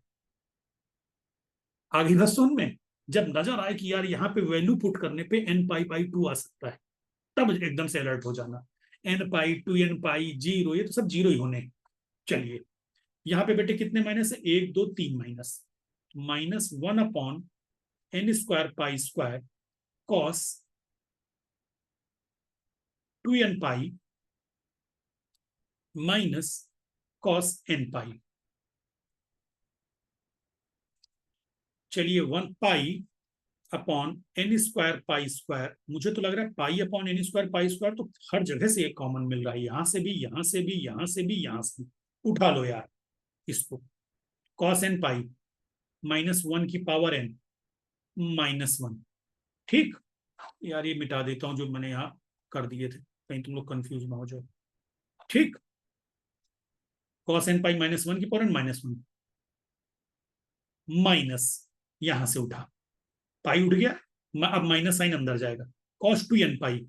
आगे बस सुन में, जब नजर आए कि यार यहाँ पे वैल्यू पुट करने पे n पाई बाई 2 आ सकता है, तब एकदम से अलर्ट हो जाना, n पाई 2n पाई 0, ये तो सब 0 ही होने। चलिए यहाँ पे बेटे कितने माइनस है, 1 2 3 minus, -1/n square pi square cos 2n पाई माइनस कॉस n पाई। चलिए 1 pi upon n square pi square, मुझे तो लग रहा है pi upon n square pi square तो हर जगह से एक कॉमन मिल रहा है, यहां से भी, यहां से भी, यहां से भी, यहां से भी, उठा लो यार इसको। कॉस n पाई -1 की पावर n -1, ठीक। यार ये मिटा देता हूं जो मैंने यहाँ कर दिए थे, कहीं तुम लोग कंफ्यूज ना हो जाओ, ठीक। कॉस n पाई -1 की पावर n -1, माइनस यहां से उठा, पाई उठ गया, अब माइनस साइन अंदर जाएगा, कॉस 2n पाई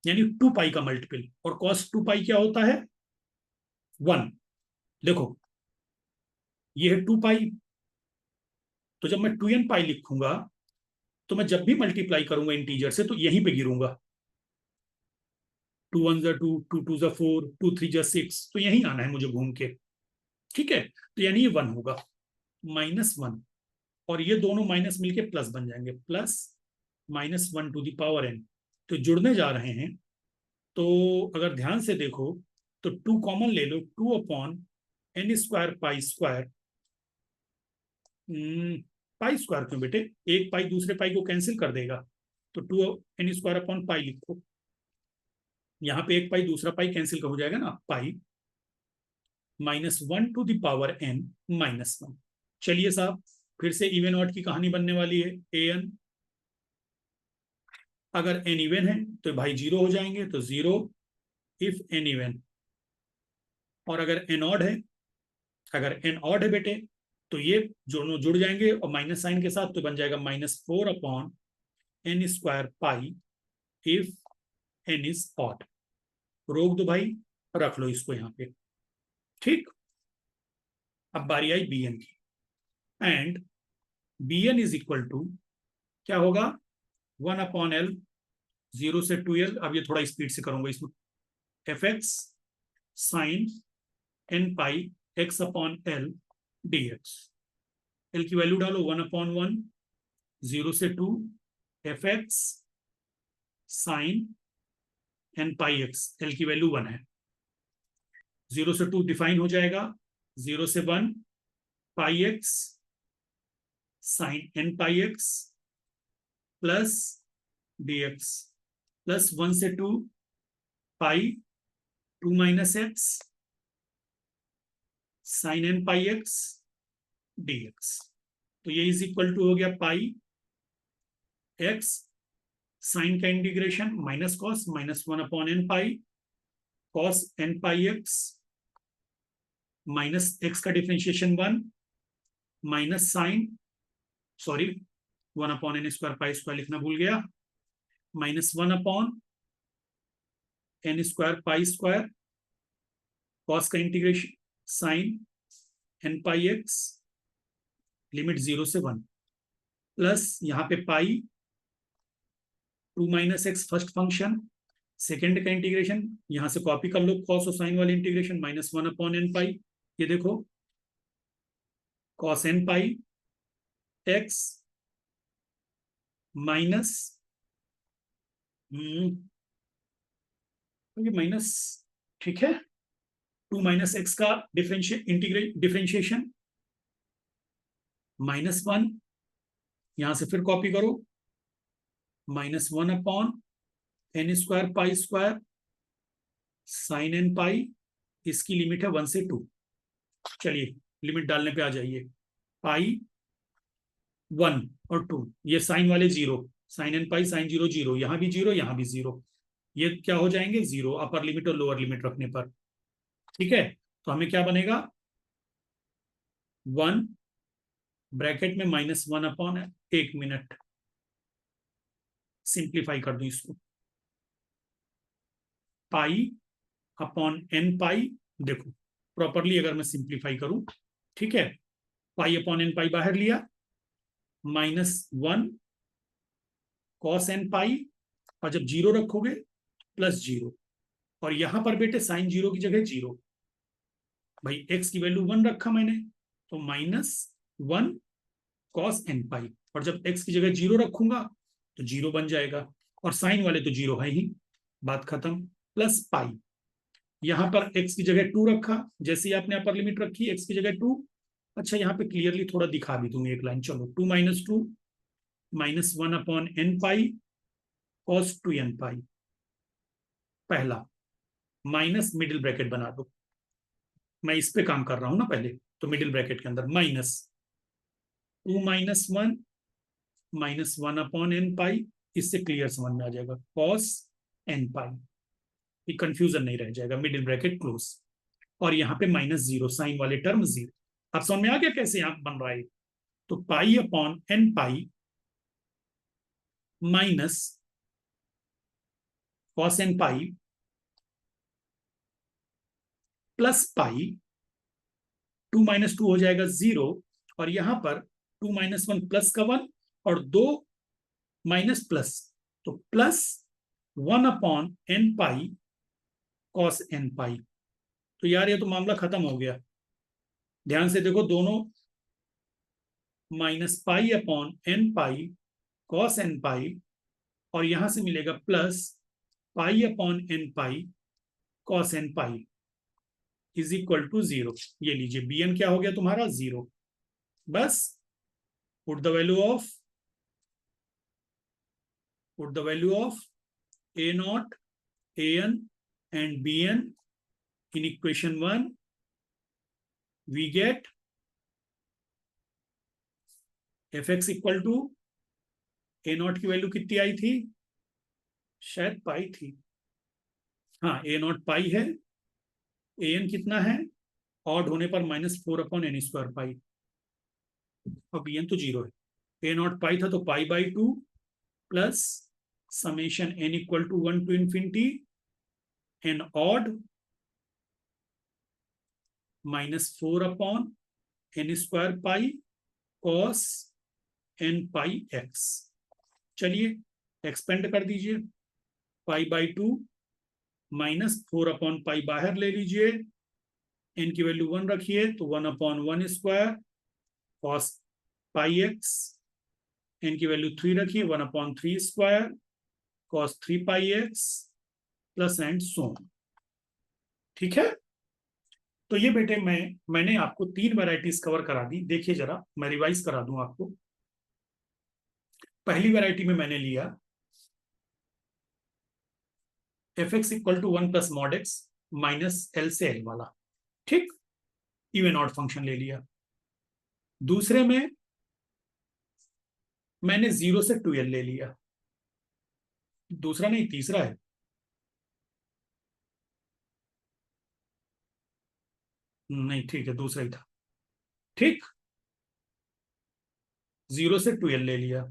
यानी 2 पाई का मल्टीपल, और कॉस 2 पाई क्या होता है 1। देखो ये है 2 पाई, तो जब मैं 2n पाई लिखूंगा तो मैं जब भी मल्टीप्लाई करूंगा इंटीजर से तो यहीं पे गिरूंगा, 2 1 2, 2 2 4, 2 3 6, तो यहीं आना है मुझे घूम के, ठीक है। तो यानी ये 1 होगा, -1, और ये दोनों माइनस मिलके प्लस बन जाएंगे, plus -1 to the power n, तो जुड़ने जा रहे हैं। तो अगर ध्यान से देखो तो 2 कॉमन ले लो, 2/n square pi square, pi square क्यों बेटे, एक पाई दूसरे पाई को कैंसिल कर देगा, तो 2n स्क्वायर अपॉन पाई लिखो, यहाँ पे एक पाई दूसरा पाई कैंसिल हो जाएगा ना, पाई -1 टू द पावर n -1। चलिए साहब फिर से इवन ऑड की कहानी बनने वाली है, an अगर n इवन है तो भाई 0 हो जाएंगे, तो 0 इफ n इवन। और अगर n ऑड है, अगर n ऑड है बेटे, तो ये दोनों जुड़ जाएंगे और माइनस साइन के साथ, तो बन जाएगा -4/n² if n is odd. रोक दो भाई, रख लो इसको यहाँ पे। ठीक, अब बारी आई bn की। And bn is equal to क्या होगा, 1/l, 0 से 2l। अब ये थोड़ा स्पीड से करूंगा इसमें, fx साइन n पाई x/l dx। l की वैल्यू डालो, 1/1, 0 से 2 fx साइन n पाई x। l की वैल्यू 1 है, 0 से 2 डिफाइन हो जाएगा, 0 से 1 पाई x साइन n पाई x प्लस dx, प्लस 1 से 2 पाई 2 - x साइन n पाई x dx। तो ये इज इक्वल टू हो गया पाई x साइन का integration minus cos -1/n pi cos n पाई x माइनस x का differentiation 1 minus sine, sorry 1/n² pi लिखना भूल गया, -1/n² पाई² कॉस का इंटीग्रेशन साइन n पाई x लिमिट 0 से 1 प्लस यहाँ पे पाई 2 - x फर्स्ट फंक्शन, सेकेंड का इंटीग्रेशन यहां से कॉपी कर लो, कॉस और साइन वाले इंटीग्रेशन -1/n पाई। ये देखो कॉस n पाई x माइनस, ये माइनस, ठीक है, 2 - x का डिफ्रेंशिएशन -1, यहां से फिर कॉपी करो, -1/n² पाई² साइन n पाई, इसकी लिमिट है 1 से 2। चलिए लिमिट डालने पे आ जाइए, पाई 1 और 2, ये साइन वाले 0, साइन n पाई साइन 0 0, यहां भी 0 यहां भी 0, ये क्या हो जाएंगे 0 अपर लिमिट और लोअर लिमिट रखने पर। ठीक है, तो हमें क्या बनेगा, 1 ब्रैकेट में -1/, 1 मिनट सिंप्लीफाई कर दूं इसको, पाई अपॉन n पाई। देखो प्रॉपरली अगर मैं सिंप्लीफाई करूं, ठीक है, पाई अपॉन n पाई बाहर लिया, -1 कॉस n पाई, और जब 0 रखोगे +0, और यहां पर बेटे साइन 0 की जगह 0, भाई x की वैल्यू 1 रखा मैंने, तो -1 कॉस n पाई, और जब x की जगह 0 रखूंगा तो 0 बन जाएगा, और साइन वाले तो 0 है ही, बात खत्म, प्लस पाई। यहां पर x की जगह 2 रखा, जैसे ही आपने अपर लिमिट रखी x की जगह 2। अच्छा यहाँ पे क्लियरली थोड़ा दिखा भी दूंगी एक लाइन, चलो 2 - 2 -1/n पाई कॉस 2n पाई, पहला माइनस मिडिल ब्रैकेट बना दो, मैं इस पे काम कर रहा हूं ना पहले, तो मिडिल ब्रैकेट के अंदर -2 - 1 -1/n पाई, इससे क्लियर समझ में आ जाएगा, कॉस n पाई, कंफ्यूजन नहीं रह जाएगा, मिडिल ब्रैकेट क्लोज, और यहाँ पे -0 साइन वाले टर्म 0। अब समझ में आ गया कैसे यहां बन रहा है, तो पाई अपॉन n पाई minus cos n pi plus pi, 2 - 2 हो जाएगा 0, और यहां पर 2 - 1 प्लस का 1 और 2 माइनस प्लस, तो plus 1/n pi cos n पाई। तो यार ये तो मामला खत्म हो गया, ध्यान से देखो दोनों, -पाई/n पाई कॉस n पाई, और यहां से मिलेगा प्लस पाई/n pi cos n pi is equal to 0। ये लीजिए bn क्या हो गया तुम्हारा 0। बस put the value of a naught, an and bn in equation 1, we get fx equal to a naught की वैल्यू कितनी आई थी शायद पाई थी, हाँ ए नॉट पाई है, ए एन कितना है, ऑड होने पर -4/n² पाई, और बी एन तो 0 है। ए नॉट पाई था तो π/2 plus summation n equal to 1 to infinity n odd -4/n² pi cos n pi x। चलिए एक्सपेंड कर दीजिए, π/2 -4/π बाहर ले लीजिए, n की वैल्यू 1 रखिए तो 1/1² cos πx, n की वैल्यू 3 रखिए 1/3² cos 3πx plus and so. ठीक है, तो ये बेटे मैंने आपको 3 वैरायटीज कवर करा दी। देखिए जरा मैं रिवाइज करा दूं आपको। पहली वैरायटी में मैंने लिया fx equal to 1 plus mod x minus l से एल वाला, ठीक, इवन ऑड फंक्शन ले लिया। दूसरे में मैंने 0 से 2l ले लिया, दूसरा नहीं तीसरा है, नहीं ठीक है दूसरा ही था, ठीक, 0 से 2l ले लिया,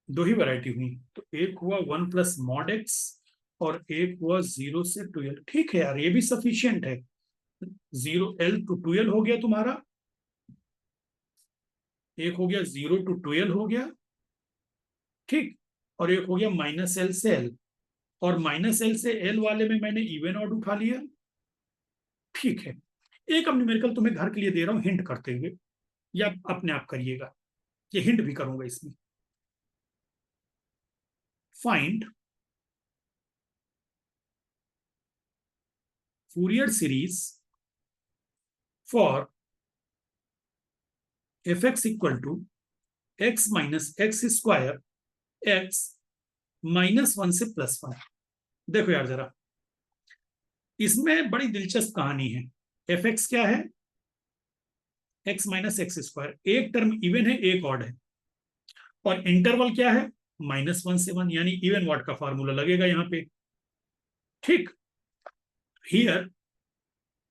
दो ही वैरायटी हुई। तो एक हुआ 1 प्लस मॉड x और एक हुआ 0 से 2l। ठीक है यार, ये भी सफिशियंट है। 0l to 2l हो गया तुम्हारा, एक हो गया 0 to 2l हो गया, ठीक, और एक हो गया -l से l, और -l से l वाले में मैंने इवन ऑड उठा लिया। ठीक है, एक अब न्यूमेरिकल तुम्हें घर के लिए दे रहा हूं हिंट करते हुए, या अपने आप करिएगा, ये हिंट भी करूंगा इसमें। Find Fourier series for fx equal to x minus x square x -1 से +1। देखो यार जरा, इसमें बड़ी दिलचस्प कहानी है। fx क्या है, x माइनस एक्स स्क्वायर, एक टर्म इवन है एक ऑड है, और इंटरवल क्या है -1 से 1, यानी इवन वॉट का फॉर्मूला लगेगा यहाँ पे, ठीक। हियर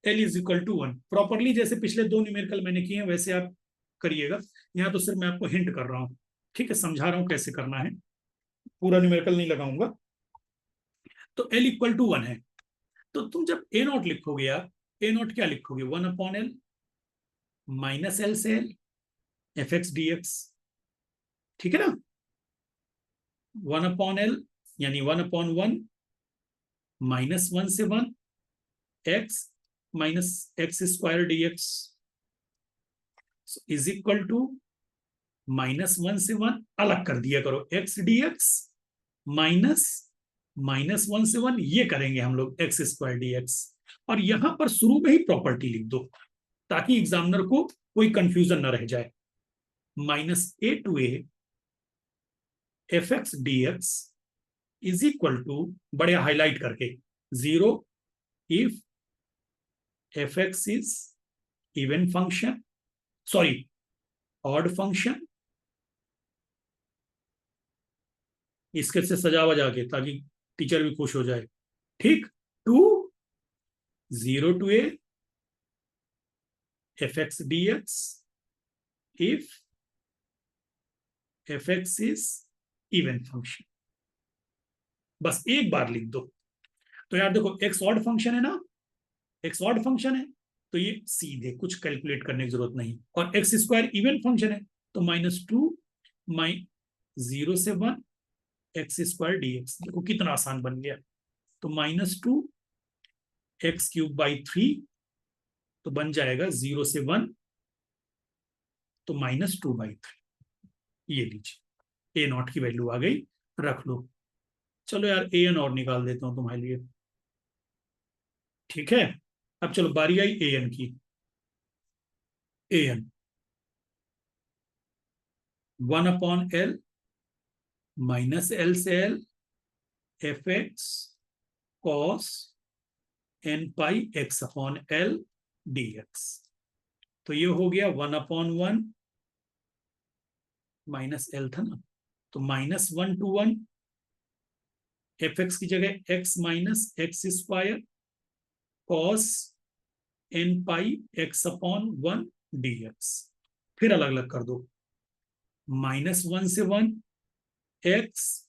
l इज इक्वल टू 1, प्रॉपरली जैसे पिछले दो न्यूमेरिकल मैंने किए हैं वैसे आप करिएगा। यहाँ तो सिर्फ मैं आपको हिंट कर रहा हूँ, ठीक है, समझा रहा हूँ कैसे करना है, पूरा न्यूमेरिकल नहीं लगाऊंगा। तो l इक्वल टू 1 है, तो तुम जब a नॉट लिखोगे यार, a नॉट क्या लिखोगे, 1/l माइनस एल से एल fx dx, ठीक है ना, 1/l यानी 1/1 -1 से 1 x minus x square dx is equal to -1 से 1 अलग कर दिया करो x dx माइनस -1 से 1 ये करेंगे हम लोग एक्स स्क्वायर dx, और यहां पर शुरू में ही प्रॉपर्टी लिख दो ताकि एग्जामिनर को कोई कंफ्यूजन ना रह जाए। -a to a fx dx is equal to, बड़े हाईलाइट करके, 0 if fx is even function, sorry odd function, इसके से सजा वजा के ताकि टीचर भी खुश हो जाए, ठीक, to 0 to a fx dx if fx is even function, बस एक बार लिख दो। तो यार देखो x ऑड फंक्शन है ना, x ऑड फंक्शन है तो ये सीधे कुछ कैलकुलेट करने की जरूरत नहीं, और एक्स स्क्वायर इवन फंक्शन है तो -2 0 से 1 एक्स स्क्वायर dx, देखो कितना आसान बन गया। तो -2 x³/3 तो बन जाएगा 0 से 1 तो -2/3, ये लीजिए a नॉट की वैल्यू आ गई, रख लो। चलो यार an और निकाल देता हूं तुम्हारे लिए, ठीक है। अब चलो बारी आई an की, an 1/l माइनस एल से L fx cos nπx/l dx, तो ये हो गया 1/1 -l था ना, तो -1 to 1 एफ एक्स की जगह x minus x square cos n पाई x/1 dx। फिर अलग अलग कर दो, -1 से 1 x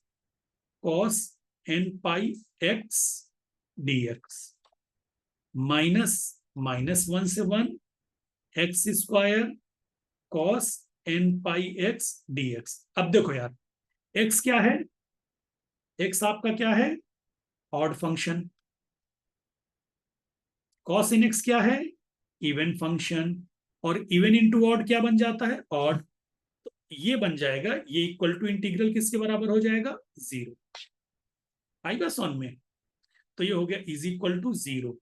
कॉस n पाई x dx, -1 से 1 एक्स स्क्वायर कॉस n पाई x dx। अब देखो यार, x क्या है, x आपका क्या है, ऑड फंक्शन। कॉस इन एक्स क्या है, इवन फंक्शन। और इवन इंटू ऑड क्या बन जाता है, ऑड। तो ये बन जाएगा, ये इक्वल टू इंटीग्रल किसके बराबर हो जाएगा, 0। आएगा समझ में। तो ये हो गया इज इक्वल टू 0।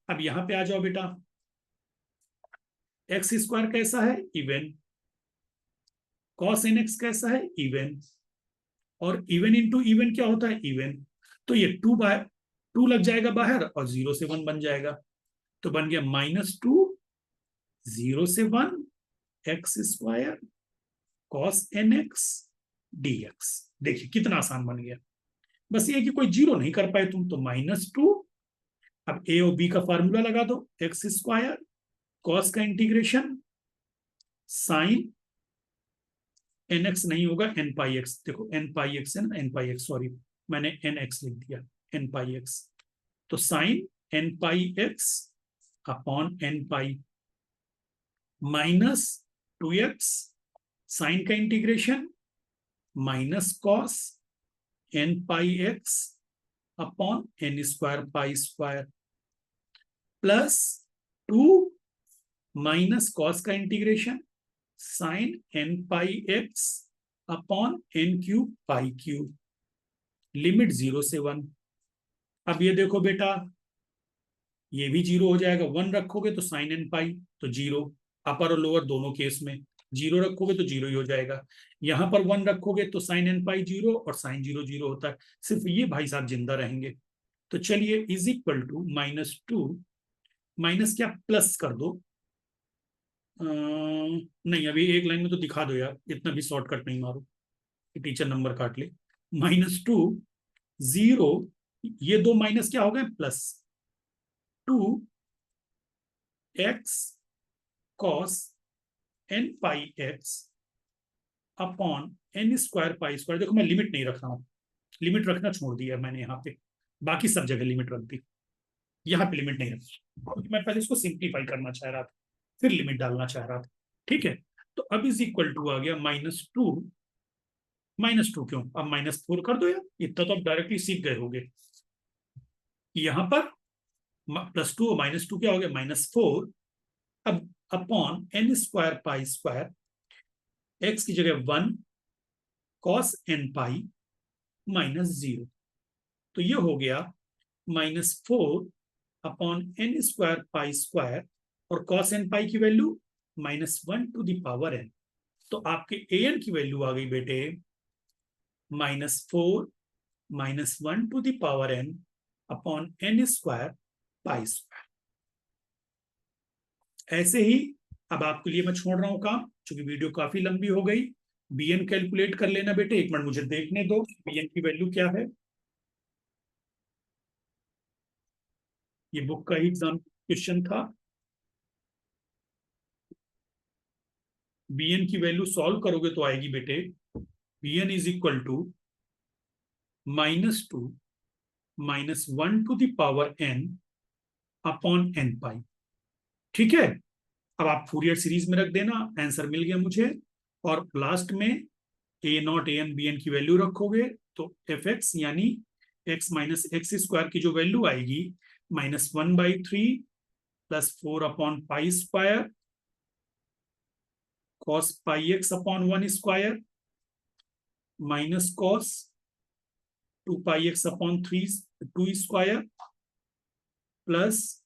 अब यहां पे आ जाओ बेटा, एक्स स्क्वायर कैसा है, इवन। कॉस इन एक्स कैसा है, इवन। और इवन इंटू इवन क्या होता है, इवन। तो ये 2 लग जाएगा बाहर और 0 से 1 बन जाएगा। तो बन गया -2 0 से 1 x square cos n x dx। देखिए कितना आसान बन गया। बस ये कि कोई जीरो नहीं कर पाए तुम, तो -2। अब ए और बी का फार्मूला लगा दो, एक्स स्क्वायर कॉस का इंटीग्रेशन साइन एन एक्स नहीं होगा एन पाई एक्स। देखो एन पाई एक्स है ना, एन पाई एक्स, सॉरी मैंने एन एक्स लिख दिया, एन पाई एक्स। तो sine n pi x upon n pi -2x sine का integration minus cos n pi x upon n square pi square plus 2 minus cos का integration sine n pi x upon n cube पाई cube, limit 0 से 1। अब ये देखो बेटा, ये भी 0 हो जाएगा, 1 रखोगे तो साइन एन पाई तो 0, अपर और लोअर दोनों केस में 0 रखोगे तो 0 ही हो जाएगा। यहां पर 1 रखोगे तो साइन एन पाई 0 और साइन 0 0 होता है, सिर्फ ये भाई साहब जिंदा रहेंगे। तो चलिए इज इक्वल टू -2 माइनस क्या प्लस कर दो, नहीं अभी एक लाइन में तो दिखा दो यार, इतना भी शॉर्टकट नहीं मारो कि टीचर नंबर काट ले। -2 0, ये दो माइनस क्या हो गए, plus 2x cos n pi x upon n square pi square. देखो मैं लिमिट नहीं रख रहा हूं, लिमिट रखना छोड़ दिया मैंने यहाँ पे, बाकी सब जगह लिमिट रख दी, यहाँ पे लिमिट नहीं रखी क्योंकि मैं पहले इसको सिंप्लीफाई करना चाह रहा था, फिर लिमिट डालना चाह रहा था। ठीक है, तो अब इज इक्वल टू आ गया -2 क्यों, अब -4 कर दो यार, इतना तो अब डायरेक्टली सीख गए होगे। यहां पर +2 और -2 क्या हो गया, -4। अब upon n square pi square, x की जगह 1 कॉस एन पाई -0। तो ये हो गया -4 upon n square pi square, और कॉस एन पाई की value -1 to the power n। तो आपके ए एन की वैल्यू आ गई बेटे -4 -1 to the power n upon n square pi square. ऐसे ही अब आपके लिए मैं छोड़ रहा हूं काम, क्योंकि वीडियो काफी लंबी हो गई। bn कैलकुलेट कर लेना बेटे, एक मिनट मुझे देखने दो bn की वैल्यू क्या है। ये बुक का ही एग्जाम क्वेश्चन था। bn की वैल्यू सॉल्व करोगे तो आएगी बेटे, bn is equal to -2 -1 to the power n upon n pi. ठीक है, अब आप फूरियर सीरीज में रख देना, आंसर मिल गया मुझे। और लास्ट में a nought a n b n की वैल्यू रखोगे तो एफ एक्स यानी एक्स माइनस एक्स स्क्वायर की जो वैल्यू आएगी -1/3 +4 upon pi square cos pi x upon 1 square minus cos 2 pi x upon 2 square plus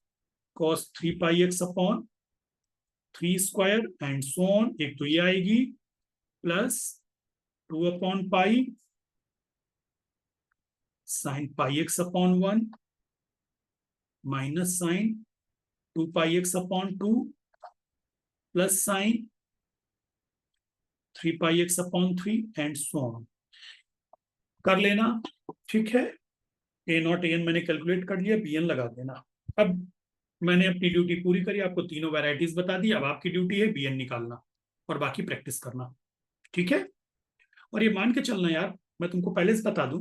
cos 3 pi x upon 3 square and so on. एक तो ये आएगी plus 2 upon pi sine pi x upon 1 minus sign 2 pi x upon 2 plus sign 3 pi x upon 3 and so on. कर लेना, ठीक है। ए not an मैंने calculate कर लिया, बी एन लगा देना। अब मैंने अपनी ड्यूटी पूरी करी, आपको तीनों वैरायटीज बता दी। अब आपकी ड्यूटी है बी एन निकालना और बाकी प्रैक्टिस करना, ठीक है। और ये मान के चलना यार, मैं तुमको पहले से बता दूं,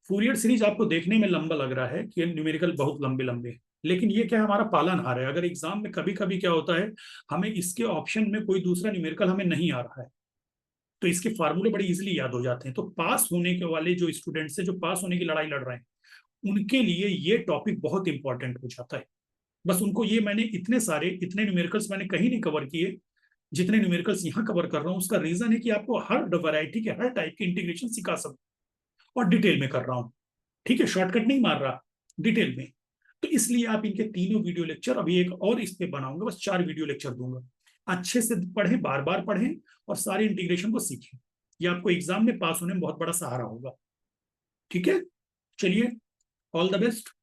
फूरियर सीरीज आपको देखने में लंबा लग रहा है कि ये न्यूमेरिकल बहुत लंबे लंबे, लेकिन ये क्या है, हमारा पालनहार है। अगर एग्जाम में कभी कभी क्या होता है, हमें इसके ऑप्शन में कोई दूसरा न्यूमेरिकल हमें नहीं आ रहा है, तो इसके फार्मूले बड़े इजीली याद हो जाते हैं। तो पास होने के वाले जो स्टूडेंट्स हैं, जो पास होने की लड़ाई लड़ रहे हैं, उनके लिए ये टॉपिक बहुत इंपॉर्टेंट हो जाता है। बस उनको ये, मैंने इतने न्यूमेरिकल्स मैंने कहीं नहीं कवर किए जितने न्यूमेरिकल्स यहाँ कवर कर रहा हूँ। उसका रीजन है कि आपको हर वैरायटी के, हर टाइप के इंटीग्रेशन सिखा सकूं, और डिटेल में कर रहा हूँ, ठीक है, शॉर्टकट नहीं मार रहा, डिटेल में। तो इसलिए आप इनके तीनों वीडियो लेक्चर, अभी एक और इस पे बनाऊंगा, बस 4 वीडियो लेक्चर दूंगा। अच्छे से पढ़ें, बार बार पढ़ें, और सारे इंटीग्रेशन को सीखें। ये आपको एग्जाम में पास होने में बहुत बड़ा सहारा होगा, ठीक है। चलिए, ऑल द बेस्ट।